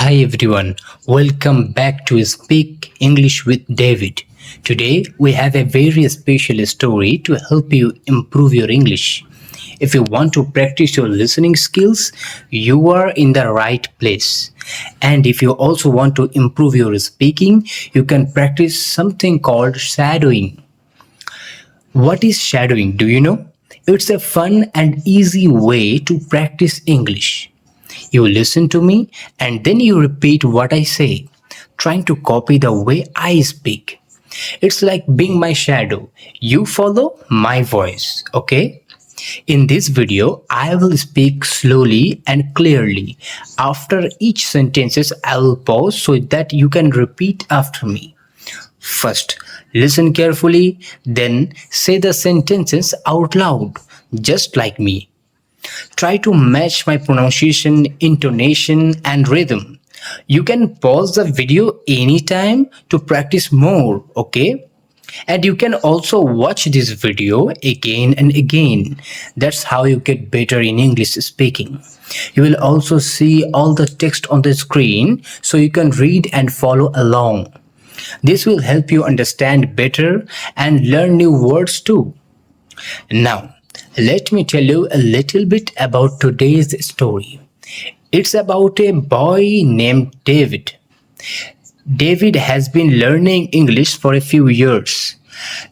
Hi everyone, welcome back to Speak English with David. Today we have a very special story to help you improve your English. If you want to practice your listening skills, you are in the right place. And if you also want to improve your speaking, you can practice something called shadowing. What is shadowing? Do you know? It's a fun and easy way to practice English. You listen to me and then you repeat what I say, trying to copy the way I speak. It's like being my shadow. You follow my voice, okay? In this video, I will speak slowly and clearly. After each sentences, I will pause so that you can repeat after me. First, listen carefully, then say the sentences out loud, just like me. Try to match my pronunciation, intonation, and rhythm. You can pause the video anytime to practice more, okay? And you can also watch this video again and again. That's how you get better in English speaking. You will also see all the text on the screen so you can read and follow along. This will help you understand better and learn new words too. Now, let me tell you a little bit about today's story. It's about a boy named David. David has been learning English for a few years.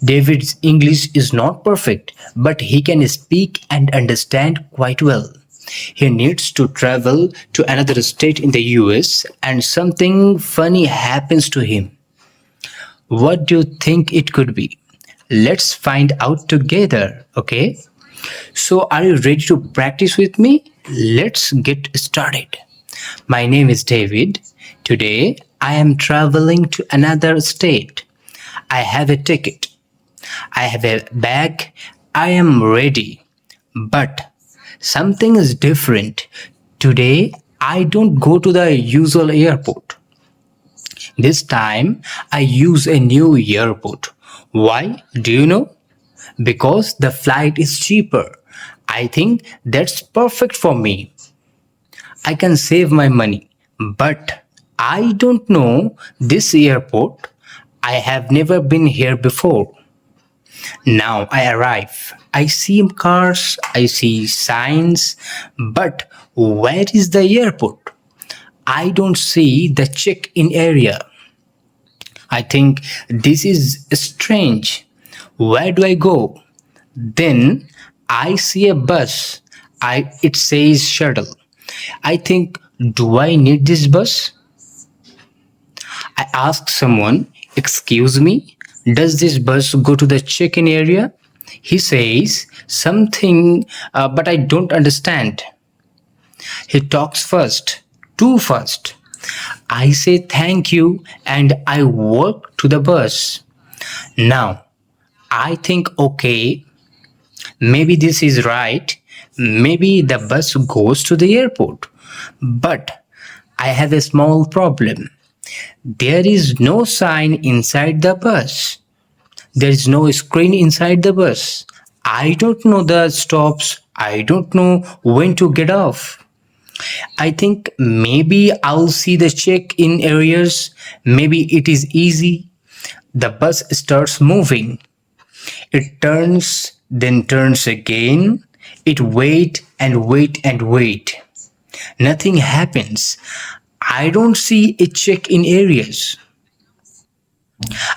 David's English is not perfect, but he can speak and understand quite well. He needs to travel to another state in the US and something funny happens to him. What do you think it could be? Let's find out together, okay? So, are you ready to practice with me? Let's get started. My name is David. Today, I am traveling to another state. I have a ticket. I have a bag. I am ready. But something is different. Today, I don't go to the usual airport. This time, I use a new airport. Why? Do you know? Because the flight is cheaper. I think that's perfect for me. I can save my money. But I don't know this airport. I have never been here before. Now I arrive. I see cars, I see signs, but where is the airport? I don't see the check-in area. I think this is strange. Where do I go? Then I see a bus. It says shuttle. I think, do I need this bus? I ask someone, excuse me, does this bus go to the check-in area? He says something, but I don't understand. He talks fast, too fast. I say thank you and I walk to the bus. Now, I think, okay, maybe this is right. Maybe the bus goes to the airport. But I have a small problem. There is no sign inside the bus. There is no screen inside the bus. I don't know the stops. I don't know when to get off. I think maybe I'll see the check-in areas. Maybe it is easy. The bus starts moving. It turns, then turns again. It wait and wait and wait. Nothing happens. I don't see a check-in areas.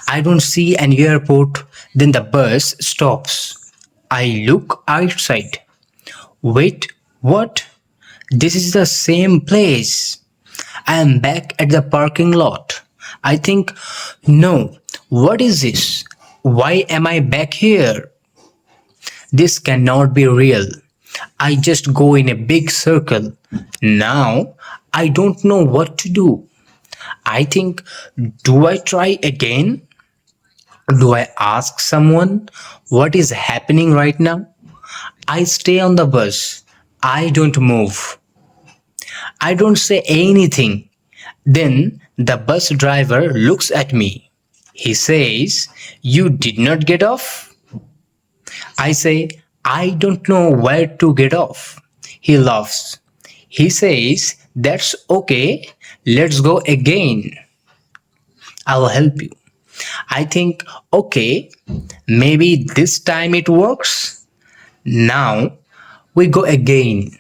I don't see an airport. Then the bus stops. I look outside. Wait, what? This is the same place. I am back at the parking lot. I think, no, what is this? Why am I back here? This cannot be real. I just go in a big circle. Now I don't know what to do. I think, do I try again? Do I ask someone what is happening right now? I stay on the bus. I don't move. I don't say anything. Then the bus driver looks at me. He says, you did not get off? I say, I don't know where to get off. He laughs. He says, that's okay. Let's go again. I'll help you. I think, okay, maybe this time it works. Now we go again.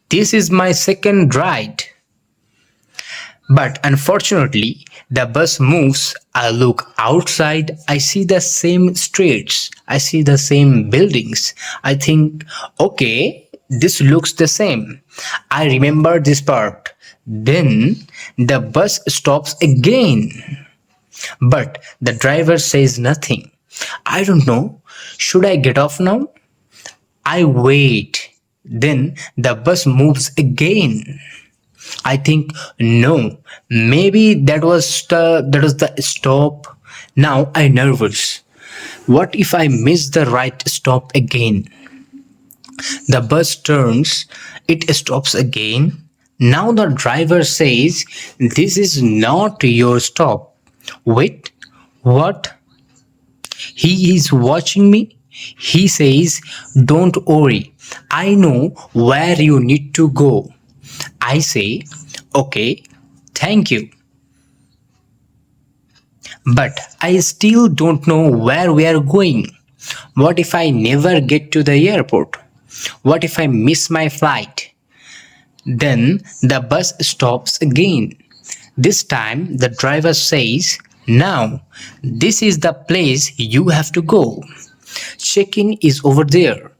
This is my second ride. But unfortunately, the bus moves. I look outside. I see the same streets. I see the same buildings. I think, okay, this looks the same. I remember this part. Then the bus stops again. But the driver says nothing. I don't know. Should I get off now? I wait. Then the bus moves again. I think no, maybe that was the stop. Now I nervous. What if I miss the right stop again? The bus turns, it stops again. Now the driver says, "This is not your stop." Wait, what? He is watching me. He says, "Don't worry. I know where you need to go." I say, "Okay, thank you." But I still don't know where we are going. What if I never get to the airport? What if I miss my flight? Then the bus stops again. This time the driver says, "Now, this is the place you have to go. Check-in is over there."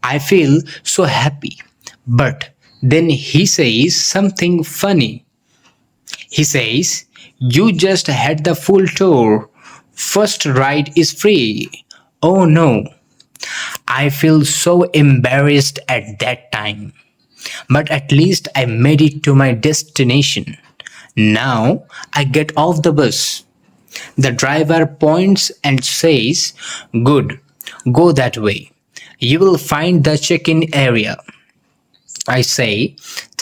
I feel so happy. But then he says something funny. He says, "You just had the full tour. First ride is free." Oh no. I feel so embarrassed at that time. But at least I made it to my destination. Now I get off the bus. The driver points and says, "Good, go that way. You will find the check in area." I say,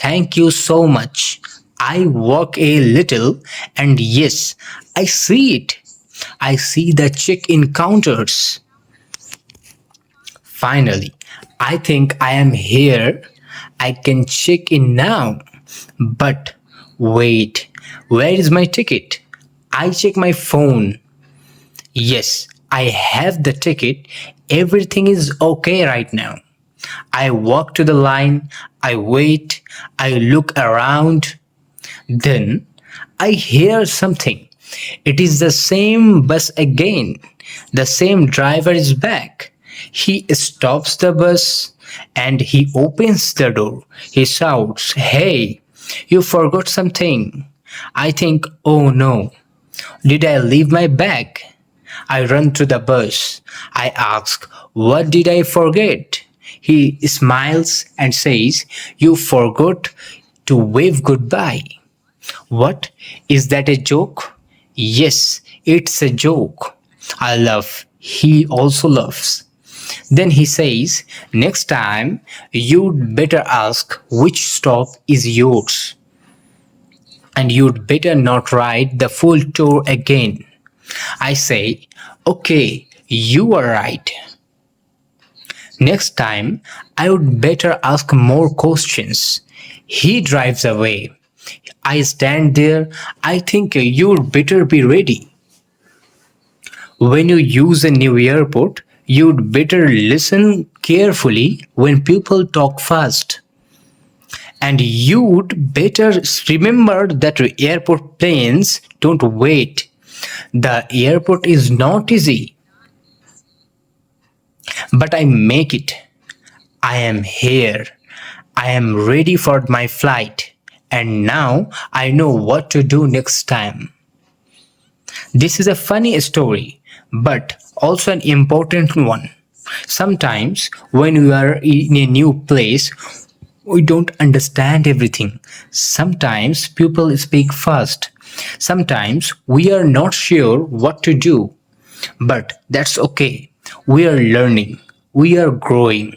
"Thank you so much." I walk a little and yes, I see it. I see the check in counters. Finally, I think I am here. I can check in now. But wait, where is my ticket? I check my phone. Yes, I have the ticket. Everything is okay right now. I walk to the line. I wait. I look around. Then I hear something. It is the same bus again. The same driver is back. He stops the bus and he opens the door. He shouts, "Hey, you forgot something." I think, oh no, did I leave my bag? I run to the bus. I ask, "What did I forget?" He smiles and says, "You forgot to wave goodbye." What? Is that a joke? Yes, it's a joke. I laugh. He also laughs. Then he says, "Next time, you'd better ask which stop is yours. And you'd better not ride the full tour again." I say, "Okay, you are right. Next time, I would better ask more questions." He drives away. I stand there. I think you'd better be ready. When you use a new airport, you'd better listen carefully when people talk fast. And you'd better remember that airport planes don't wait. The airport is not easy. But I make it. I am here. I am ready for my flight. And now I know what to do next time. This is a funny story, but also an important one. Sometimes, when we are in a new place, we don't understand everything. Sometimes people speak fast. Sometimes we are not sure what to do. But that's okay. We are learning. We are growing.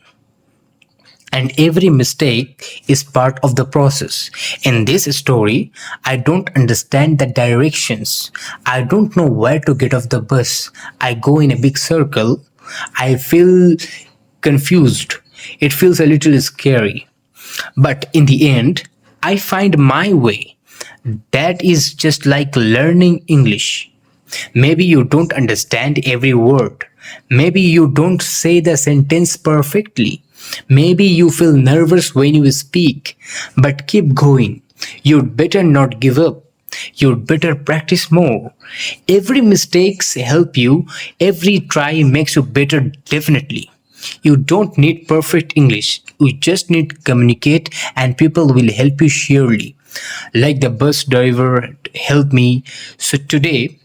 And every mistake is part of the process. In this story, I don't understand the directions. I don't know where to get off the bus. I go in a big circle. I feel confused. It feels a little scary. But in the end, I find my way. That is just like learning English. Maybe you don't understand every word. Maybe you don't say the sentence perfectly. Maybe you feel nervous when you speak. But keep going. You'd better not give up. You'd better practice more. Every mistakes help you. Every try makes you better definitely. You don't need perfect English. You just need to communicate and people will help you surely. Like the bus driver helped me. So today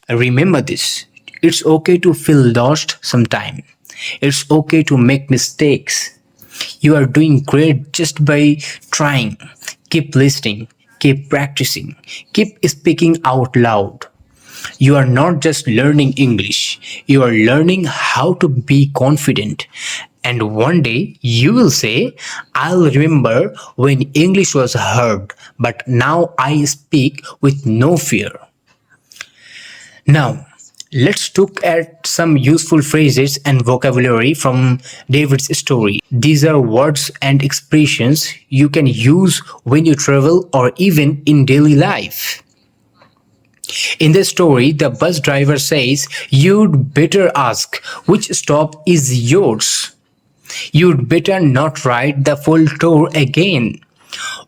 remember this. It's okay to feel lost sometime. It's okay to make mistakes. You are doing great just by trying. Keep listening, keep practicing, keep speaking out loud. You are not just learning English, you are learning how to be confident. And one day you will say, I'll remember when English was hard, but now I speak with no fear. Now, let's look at some useful phrases and vocabulary from David's story. These are words and expressions you can use when you travel or even in daily life. In the story, the bus driver says, You'd better ask which stop is yours. You'd better not ride the full tour again.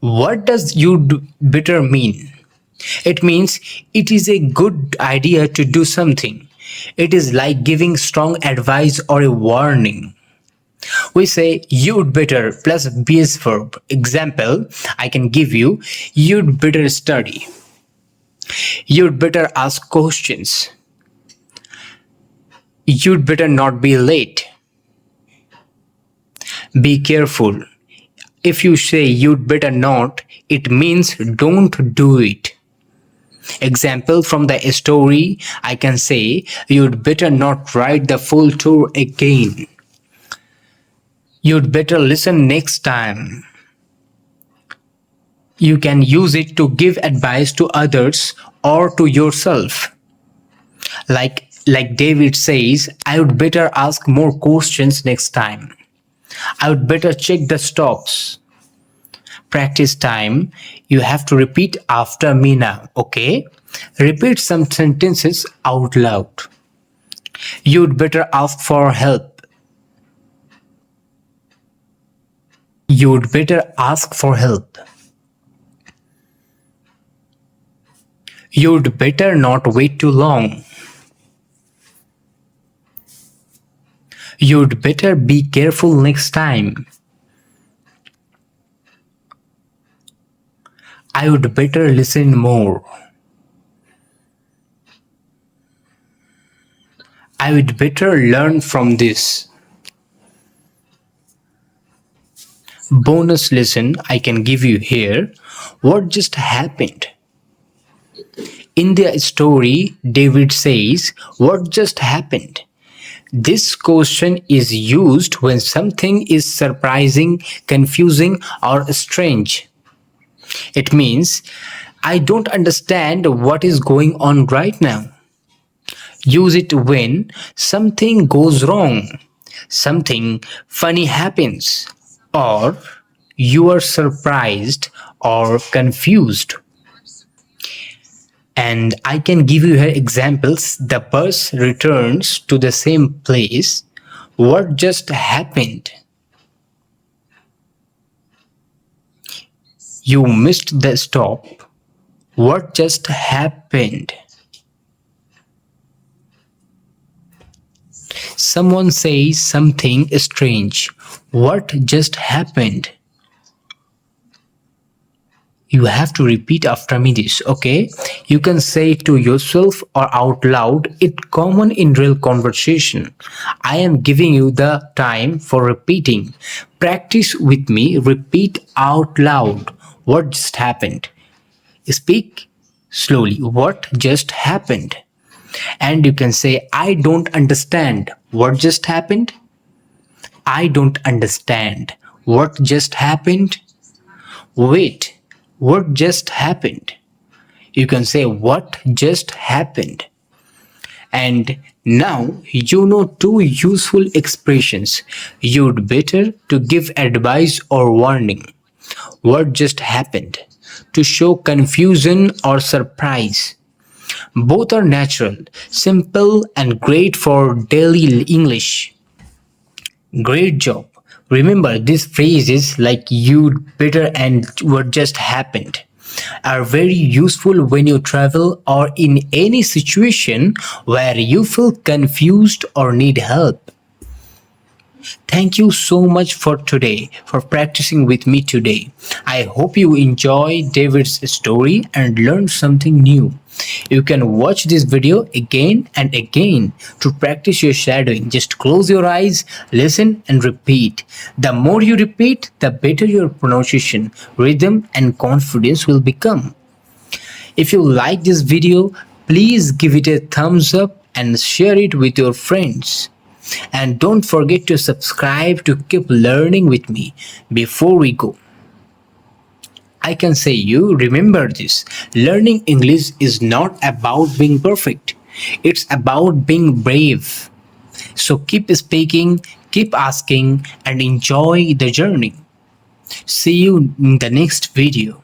What does you'd better mean? It means it is a good idea to do something. It is like giving strong advice or a warning. We say you'd better plus base verb. Example, I can give you you'd better study. You'd better ask questions. You'd better not be late. Be careful. If you say you'd better not, it means don't do it. Example from the story, I can say you'd better not ride the full tour again. You'd better listen next time. You can use it to give advice to others or to yourself. Like David says, I would better ask more questions next time. I would better check the stops. Practice time. You have to repeat after me now, okay? Repeat some sentences out loud. You'd better ask for help. You'd better ask for help. You'd better not wait too long. You'd better be careful next time. I would better listen more. I would better learn from this. Bonus lesson I can give you here. What just happened? In the story, David says, What just happened? This question is used when something is surprising, confusing, or strange. It means, I don't understand what is going on right now. Use it when something goes wrong, something funny happens, or you are surprised or confused. And I can give you here examples. The bus returns to the same place. What just happened? You missed the stop. What just happened? Someone says something strange. What just happened? You have to repeat after me this, okay? You can say it to yourself or out loud. It's common in real conversation. I am giving you the time for repeating. Practice with me. Repeat out loud. What just happened? Speak slowly. What just happened? And you can say, I don't understand. What just happened? I don't understand. What just happened? Wait. What just happened? You can say what just happened. And now you know two useful expressions. You'd better to give advice or warning. What just happened? to show confusion or surprise. Both are natural, simple, and great for daily English. Great job. Remember, these phrases like you'd better and what just happened are very useful when you travel or in any situation where you feel confused or need help. Thank you so much for today, for practicing with me today. I hope you enjoyed David's story and learned something new. You can watch this video again and again to practice your shadowing. Just close your eyes, listen, and repeat. The more you repeat, the better your pronunciation, rhythm, and confidence will become. If you like this video, please give it a thumbs up and share it with your friends. And don't forget to subscribe to keep learning with me. Before we go, I can say you remember this. Learning English is not about being perfect. It's about being brave. So keep speaking, keep asking, and enjoy the journey. See you in the next video.